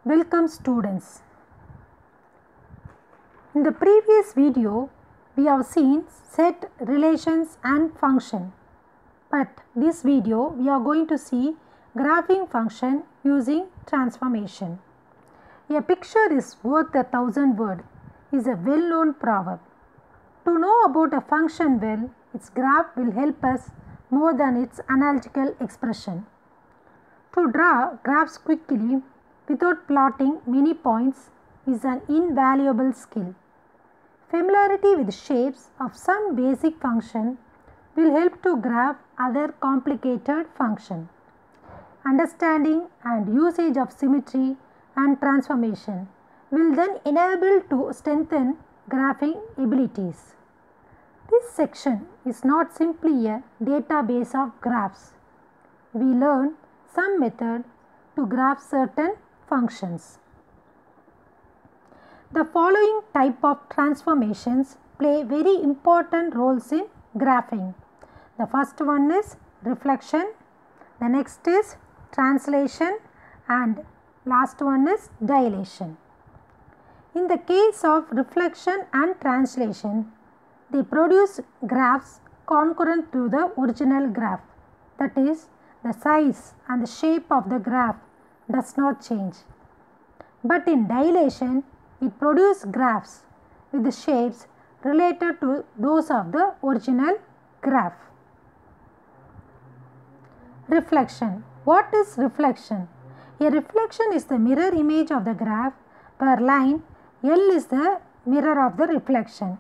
Welcome students. In the previous video, we have seen set, relations and function. But this video, we are going to see graphing function using transformation. A picture is worth 1,000 words is a well-known proverb. To know about a function well, its graph will help us more than its analytical expression. To draw graphs quickly without plotting many points is an invaluable skill. Familiarity with shapes of some basic function will help to graph other complicated function. Understanding and usage of symmetry and transformation will then enable to strengthen graphing abilities. This section is not simply a database of graphs. We learn some method to graph certain functions. The following type of transformations play very important roles in graphing. The first one is reflection, the next is translation, and last one is dilation. In the case of reflection and translation, they produce graphs concurrent to the original graph. That is, the size and the shape of the graph does not change. But in dilation, it produces graphs with the shapes related to those of the original graph. Reflection. What is reflection? A reflection is the mirror image of the graph per line. L is the mirror of the reflection.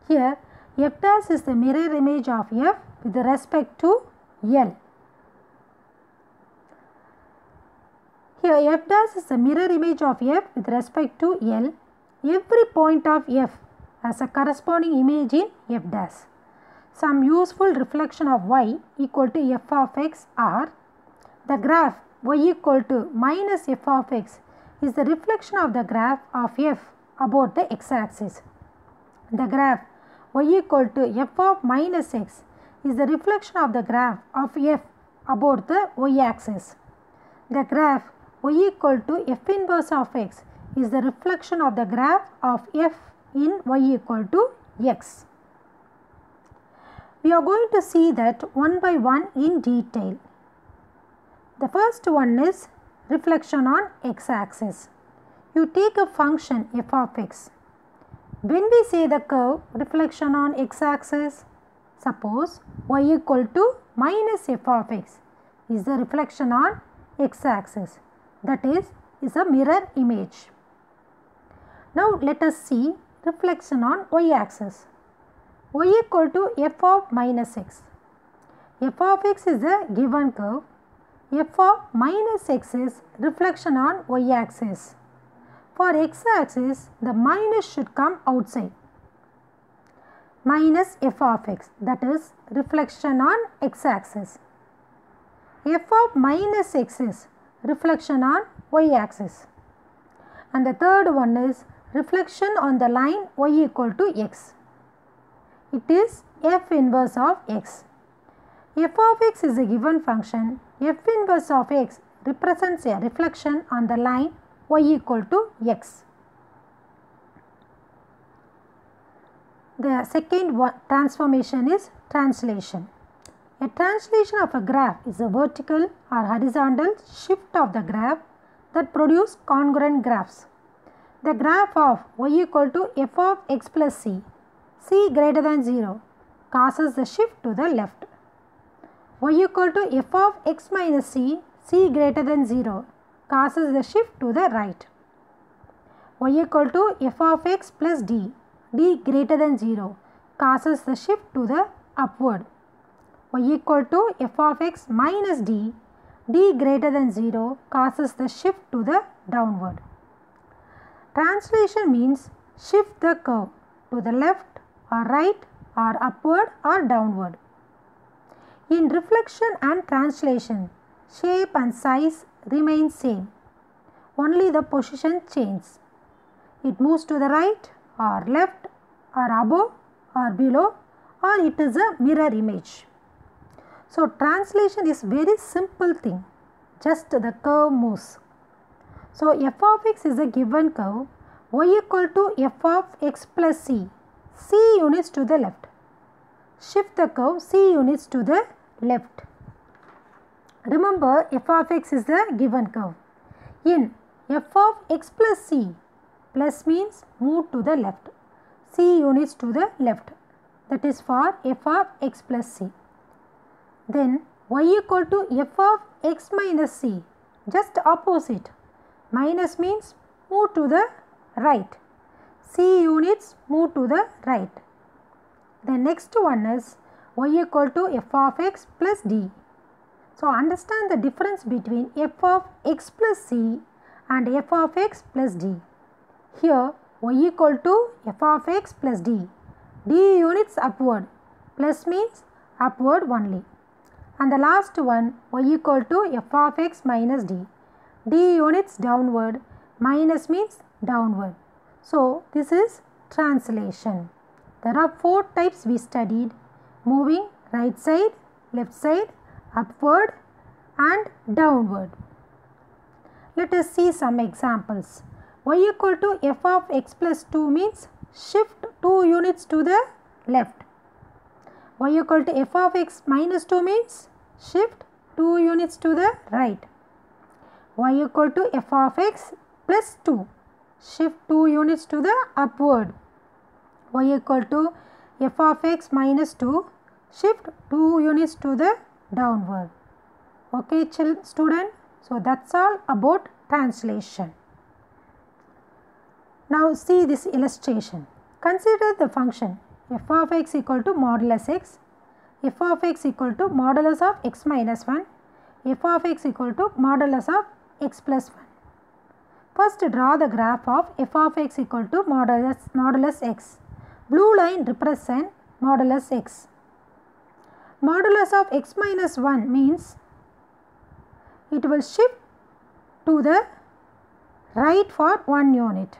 Here, f dash is the mirror image of f with respect to L. Here f dash is the mirror image of f with respect to L. Every point of f has a corresponding image in f dash. Some useful reflection of y equal to f of x are the graph y equal to minus f of x is the reflection of the graph of f about the x-axis. The graph y equal to f of minus x is the reflection of the graph of f about the y-axis. The graph y equal to f inverse of x is the reflection of the graph of f in y equal to x. We are going to see that one by one in detail. The first one is reflection on x-axis. You take a function f of x. When we say the curve reflection on x-axis, suppose y equal to minus f of x is the reflection on x-axis. That is a mirror image. Now let us see reflection on y-axis. Y equal to f of minus x. F of x is a given curve. F of minus x is reflection on y-axis. For x-axis, the minus should come outside. Minus f of x, that is reflection on x-axis. F of minus x is reflection on y-axis. And the third one is reflection on the line y equal to x. It is f inverse of x. F of x is a given function. F inverse of x represents a reflection on the line y equal to x. The second transformation is translation. A translation of a graph is a vertical or horizontal shift of the graph that produce congruent graphs. The graph of y equal to f of x plus c greater than 0 causes the shift to the left. Y equal to f of x minus c greater than 0 causes the shift to the right. Y equal to f of x plus d greater than 0 causes the shift to the upward. Y equal to f of x minus d greater than 0 causes the shift to the downward. Translation means shift the curve to the left or right or upward or downward. In reflection and translation, shape and size remain same. Only the position changes. It moves to the right or left or above or below, or it is a mirror image. So translation is very simple thing. Just the curve moves. So f of x is a given curve, y equal to f of x plus c, c units to the left. Shift the curve c units to the left. Remember, f of x is the given curve. In f of x plus c, plus means move to the left, c units to the left, that is for f of x plus c. Then y equal to f of x minus c, just opposite, minus means move to the right, c units move to the right. The next one is y equal to f of x plus d. So understand the difference between f of x plus c and f of x plus d. Here y equal to f of x plus d. d units upward, plus means upward only. And the last one y equal to f of x minus d. d units downward, minus means downward. So this is translation. There are 4 types we studied: moving right side, left side, upward and downward. Let us see some examples. Y equal to f of x plus 2 means shift 2 units to the left. Y equal to f of x minus 2 means shift 2 units to the right. Y equal to f of x plus 2, shift 2 units to the upward. Y equal to f of x minus 2, shift 2 units to the downward. Okay student, so that's all about translation. Now see this illustration. Consider the function f of x equal to modulus x, f of x equal to modulus of x minus 1, f of x equal to modulus of x plus 1. First draw the graph of f of x equal to modulus x. Blue line represent modulus x. Modulus of x minus 1 means it will shift to the right for 1 unit.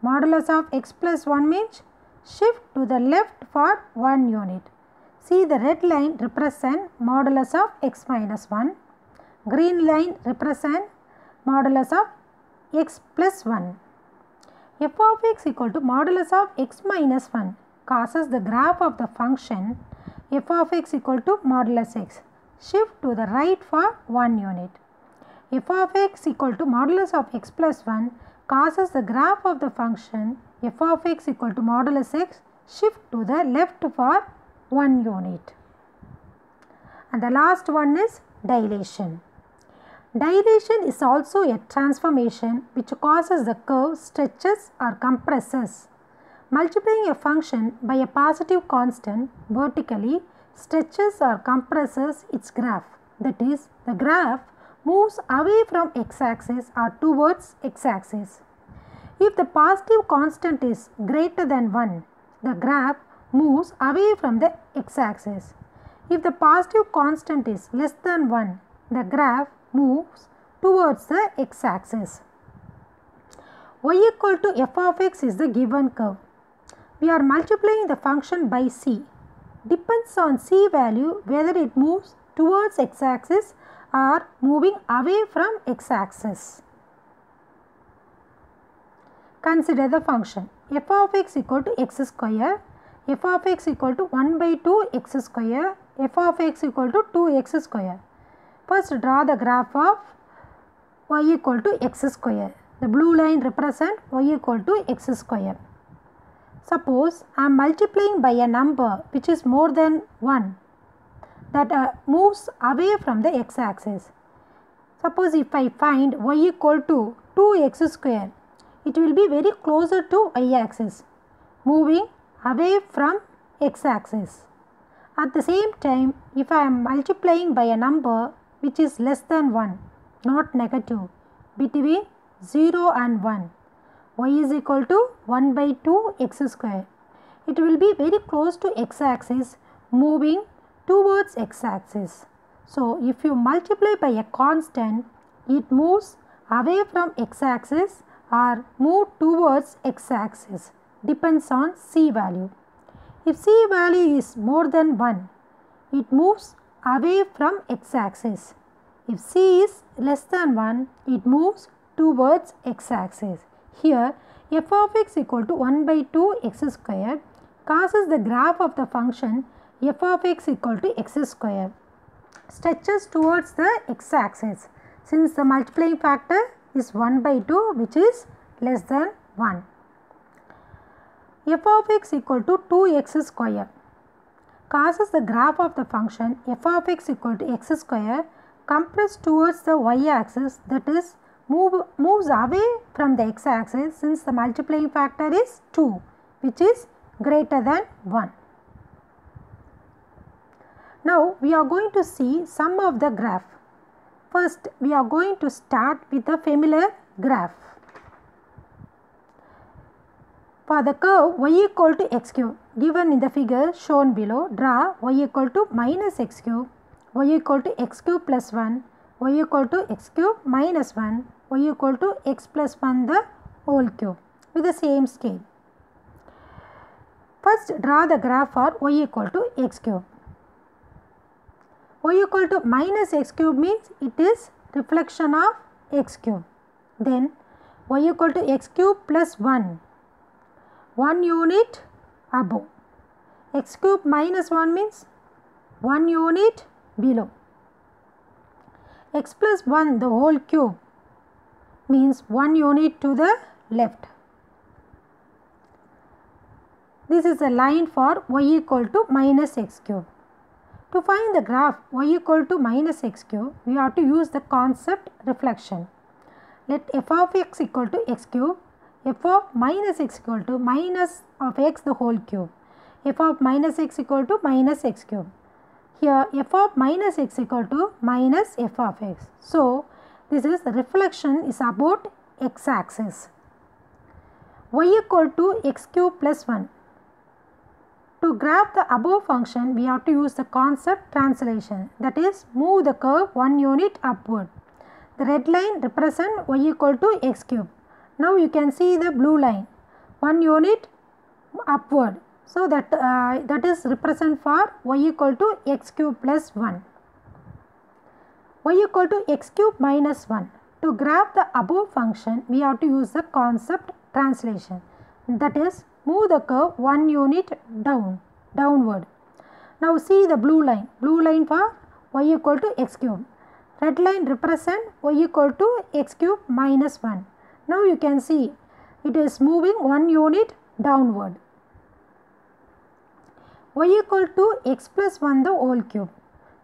Modulus of x plus 1 means shift to the left for 1 unit. See, the red line represent modulus of x minus 1. Green line represent modulus of x plus 1. f of x equal to modulus of x minus 1 causes the graph of the function f of x equal to modulus x. Shift to the right for 1 unit. f of x equal to modulus of x plus 1 causes the graph of the function f of x equal to modulus x. Shift to the left for 1 unit. And the last one is dilation. Dilation is also a transformation which causes the curve stretches or compresses. Multiplying a function by a positive constant vertically stretches or compresses its graph. That is, the graph moves away from x-axis or towards x-axis. If the positive constant is greater than 1, the graph moves away from the x-axis. If the positive constant is less than 1, the graph moves towards the x-axis. Y equal to f of x is the given curve. We are multiplying the function by c. Depends on c value whether it moves towards x-axis or moving away from x-axis. Consider the function f of x equal to x square, f of x equal to 1 by 2 x square, f of x equal to 2x square. First draw the graph of y equal to x square. The blue line represent y equal to x square. Suppose I am multiplying by a number which is more than 1 that moves away from the x-axis. Suppose if I find y equal to 2x square, it will be very closer to y-axis, moving away from x-axis. At the same time, if I am multiplying by a number which is less than 1, not negative, between 0 and 1, y is equal to 1 by 2 x square. It will be very close to x-axis, moving towards x-axis. So, if you multiply by a constant, it moves away from x-axis or move towards x-axis. Depends on c value. If c value is more than 1, it moves away from x-axis. If c is less than 1, it moves towards x-axis. Here f of x equal to 1 by 2 x square causes the graph of the function f of x equal to x square stretches towards the x-axis since the multiplying factor is 1 by 2 which is less than 1. F of x equal to 2x square causes the graph of the function f of x equal to x square compressed towards the y-axis, that is moves away from the x-axis since the multiplying factor is 2 which is greater than 1. Now we are going to see some of the graph. First we are going to start with a familiar graph. For the curve y equal to x cube given in the figure shown below, draw y equal to minus x cube, y equal to x cube plus 1, y equal to x cube minus 1, y equal to x plus 1 the whole cube with the same scale. First draw the graph for y equal to x cube. Y equal to minus x cube means it is reflection of x cube. Then y equal to x cube plus 1 unit above. X cube minus 1 means 1 unit below. X plus 1 the whole cube means 1 unit to the left. This is a line for y equal to minus x cube. To find the graph y equal to minus x cube, we have to use the concept reflection. Let f of x equal to x cube, f of minus x equal to minus of x the whole cube, f of minus x equal to minus x cube. Here f of minus x equal to minus f of x. So this is the reflection is about x axis. Y equal to x cube plus 1. To graph the above function, we have to use the concept translation, that is move the curve 1 unit upward. The red line represents y equal to x cube. Now you can see the blue line 1 unit upward. So that is represent for y equal to x cube plus 1. Y equal to x cube minus 1. To graph the above function, we have to use the concept translation, that is move the curve 1 unit downward. Now see the blue line for y equal to x cube. Red line represent y equal to x cube minus 1. Now you can see it is moving 1 unit downward. Y equal to x plus 1 the whole cube.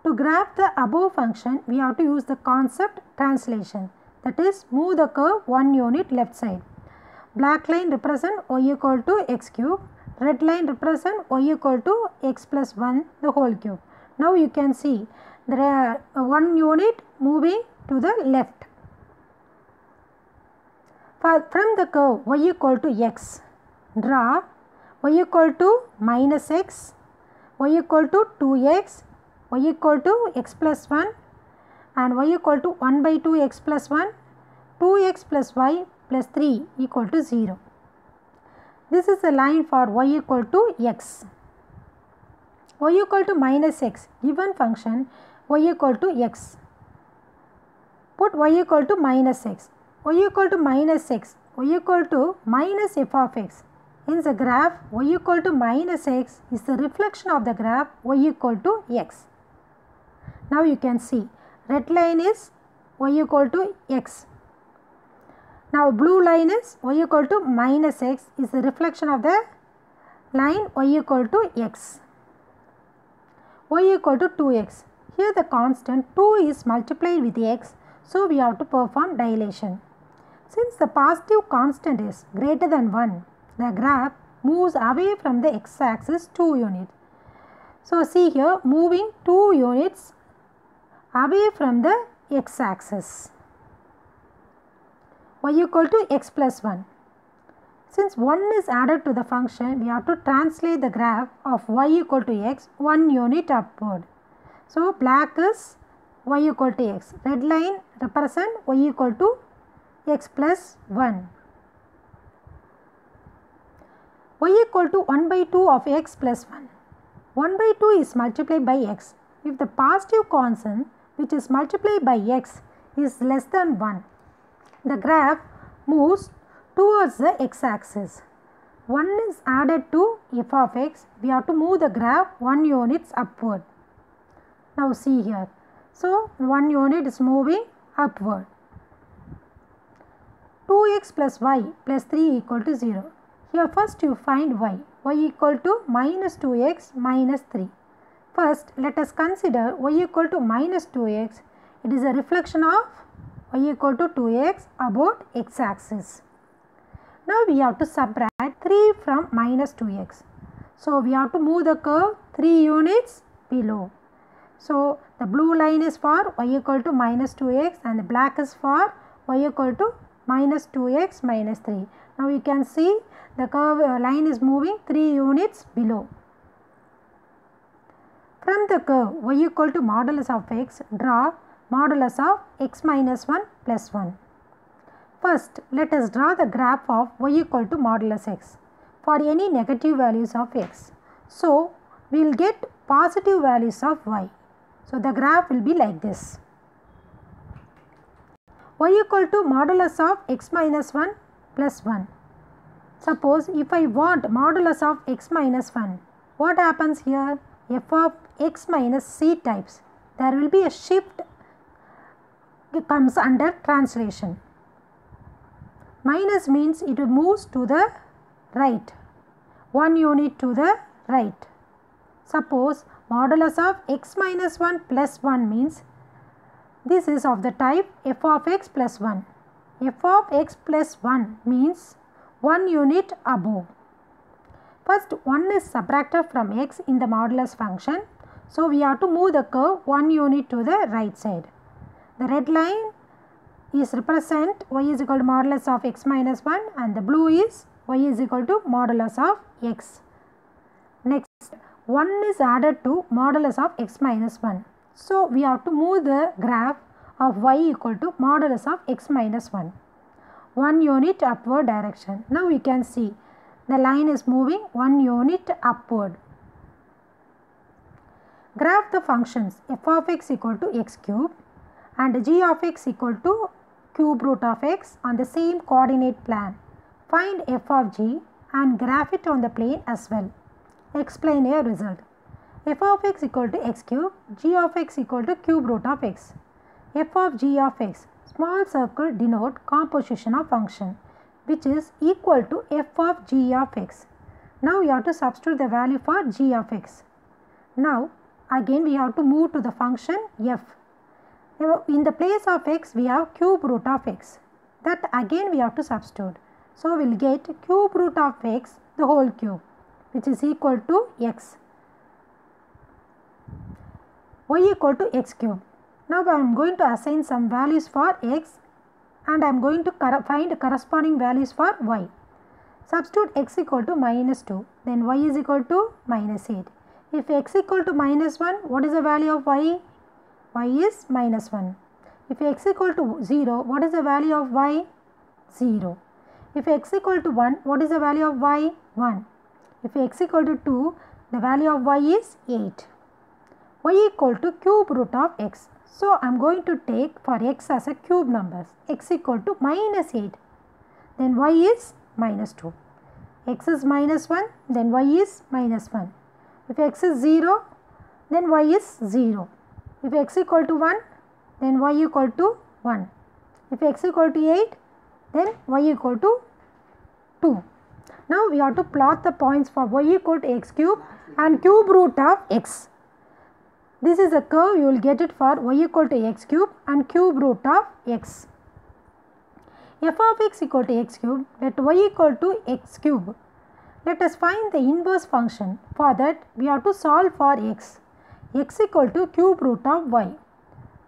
To graph the above function, we have to use the concept translation, that is move the curve 1 unit left side. Black line represent y equal to x cube, red line represent y equal to x plus 1 the whole cube. Now you can see there are 1 unit moving to the left. From the curve y equal to x, draw y equal to minus x, y equal to 2x, y equal to x plus 1 and y equal to 1 by 2 x plus 1, 2x plus y plus 3 equal to 0. This is a line for y equal to x. Y equal to minus x, given function y equal to x. Put y equal to minus x, y equal to minus x, y equal to minus f of x. Hence the graph y equal to minus x is the reflection of the graph y equal to x. Now you can see red line is y equal to x. Now blue line is y equal to minus x is the reflection of the line y equal to x. Y equal to 2x. Here the constant 2 is multiplied with x, so we have to perform dilation. Since the positive constant is greater than 1, the graph moves away from the x-axis 2 units. So see here moving 2 units away from the x-axis. Y equal to x plus 1. Since 1 is added to the function, we have to translate the graph of y equal to x 1 unit upward. So black is y equal to x. Red line represent y equal to x plus 1. Y equal to 1 by 2 of x plus 1. 1 by 2 is multiplied by x. If the positive constant which is multiplied by x is less than 1, the graph moves towards the x-axis. 1 is added to f of x. We have to move the graph 1 units upward. Now see here. So 1 unit is moving upward. 2x plus y plus 3 equal to 0. Here first you find y. Y equal to minus 2x minus 3. First let us consider y equal to minus 2x. It is a reflection of y equal to 2x about x-axis. Now we have to subtract 3 from minus 2x. So we have to move the curve 3 units below. So the blue line is for y equal to minus 2x and the black is for y equal to minus 2x minus 3. Now you can see the curve line is moving 3 units below. From the curve y equal to modulus of x, draw modulus of x minus 1 plus 1. First, let us draw the graph of y equal to modulus x for any negative values of x. So, we will get positive values of y. So, the graph will be like this. Y equal to modulus of x minus 1 plus 1. Suppose if I want modulus of x minus 1, what happens here? F of x minus c types. There will be a shift comes under translation. Minus means it moves to the right, 1 unit to the right. Suppose modulus of x minus 1 plus 1 means this is of the type f of x plus 1. F of x plus 1 means 1 unit above. First 1 is subtracted from x in the modulus function. So we have to move the curve 1 unit to the right side. The red line is represent y is equal to modulus of x minus 1 and the blue is y is equal to modulus of x. Next 1 is added to modulus of x minus 1. So we have to move the graph of y equal to modulus of x minus 1. 1 unit upward direction. Now we can see the line is moving 1 unit upward. Graph the functions f of x equal to x cube and g of x equal to cube root of x on the same coordinate plane. Find f of g and graph it on the plane as well. Explain your result. F of x equal to x cube, g of x equal to cube root of x. F of g of x, small circle denote composition of function which is equal to f of g of x. Now you have to substitute the value for g of x. Now again we have to move to the function f. In the place of x we have cube root of x. That again we have to substitute. So we will get cube root of x the whole cube which is equal to x. Y equal to x cube. Now I am going to assign some values for x and I am going to find corresponding values for y. Substitute x equal to minus 2, then y is equal to minus 8. If x equal to minus 1, what is the value of y? Y is minus 1. If x equal to 0, what is the value of y? 0. If x equal to 1, what is the value of y? 1. If x equal to 2, the value of y is 8. Y equal to cube root of x. So I am going to take for x as a cube numbers, x equal to minus 8, then y is minus 2. X is minus 1, then y is minus 1. If x is 0, then y is 0. If x equal to 1, then y equal to 1. If x equal to 8, then y equal to 2. Now we have to plot the points for y equal to x cube and cube root of x. This is a curve, you will get it for y equal to x cube and cube root of x. F of x equal to x cube, let y equal to x cube. Let us find the inverse function. For that, we have to solve for x. X equal to cube root of y.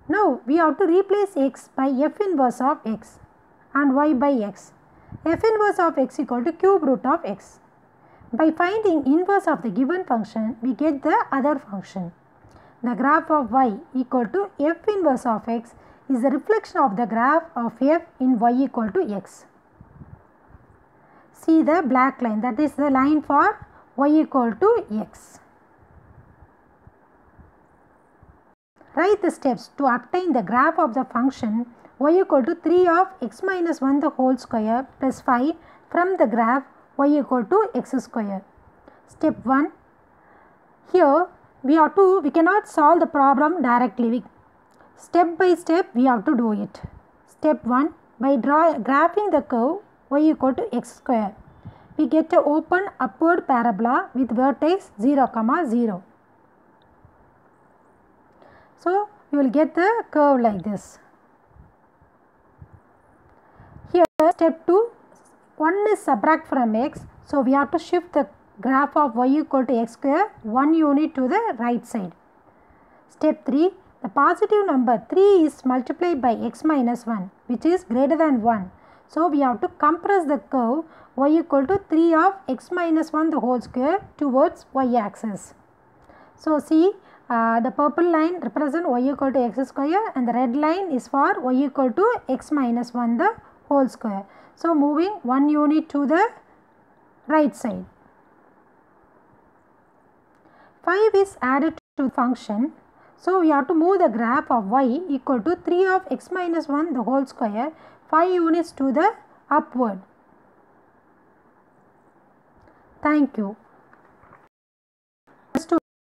Now, we have to replace x by f inverse of x and y by x. F inverse of x equal to cube root of x. By finding inverse of the given function, we get the other function. The graph of y equal to f inverse of x is the reflection of the graph of f in y equal to x. See the black line, that is the line for y equal to x. Write the steps to obtain the graph of the function y equal to 3 of x minus 1 the whole square plus 5 from the graph y equal to x square. Step 1. Here we cannot solve the problem directly. Step by step we have to do it. Step 1. By graphing the curve y equal to x square, we get an open upward parabola with vertex 0, 0. So you will get the curve like this. Here step 2, 1 is subtract from x, so we have to shift the graph of y equal to x square 1 unit to the right side. Step 3, the positive number 3 is multiplied by x minus 1, which is greater than 1. So we have to compress the curve y equal to 3 of x minus 1 the whole square towards y axis. So see, the purple line represents y equal to x square and the red line is for y equal to x minus 1 the whole square. So moving 1 unit to the right side. 5 is added to the function. So we have to move the graph of y equal to 3 of x minus 1 the whole square 5 units to the upward. Thank you.